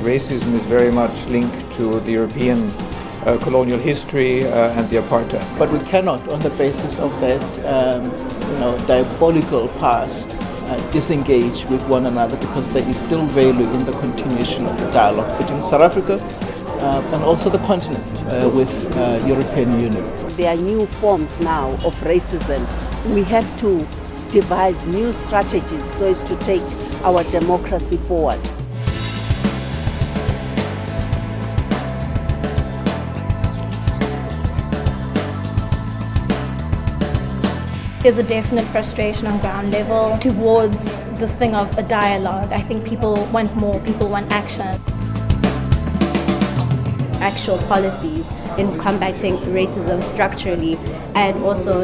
racism is very much linked to the European colonial history and the apartheid. But we cannot, on the basis of that diabolical past, disengage with one another, because there is still value in the continuation of the dialogue between South Africa and also the continent with European Union. There are new forms now of racism. We have to devise new strategies so as to take our democracy forward. There's a definite frustration on ground level towards this thing of a dialogue. I think people want more, people want action. Actual policies in combating racism structurally, and also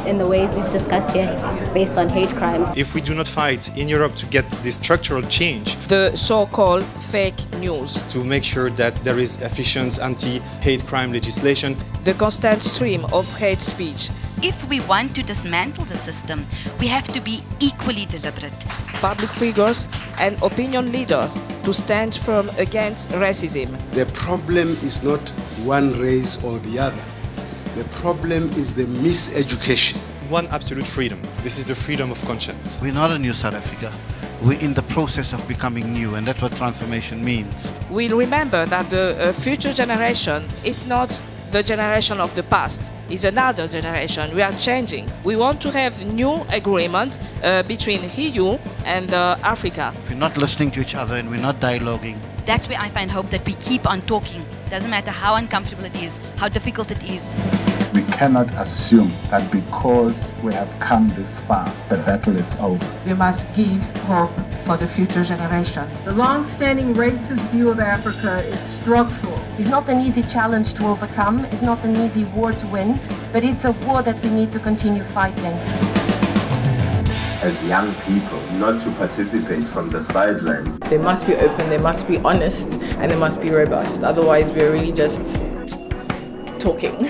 in the ways we've discussed here based on hate crimes. If we do not fight in Europe to get this structural change, the so-called fake news, to make sure that there is efficient anti-hate crime legislation, the constant stream of hate speech. If we want to dismantle the system, we have to be equally deliberate. Public figures and opinion leaders to stand firm against racism. The problem is not one race or the other. The problem is the miseducation. One absolute freedom. This is the freedom of conscience. We're not a new South Africa. We're in the process of becoming new, and that's what transformation means. We'll remember that the future generation is not the generation of the past, is another generation. We are changing. We want to have new agreement between EU and Africa. If we're not listening to each other and we're not dialoguing, that's where I find hope, that we keep on talking. Doesn't matter how uncomfortable it is, how difficult it is. We cannot assume that because we have come this far, the battle is over. We must give hope for the future generation. The long-standing racist view of Africa is structural. It's not an easy challenge to overcome, it's not an easy war to win, but it's a war that we need to continue fighting. As young people, not to participate from the sideline. They must be open, they must be honest, and they must be robust. Otherwise, we're really just talking.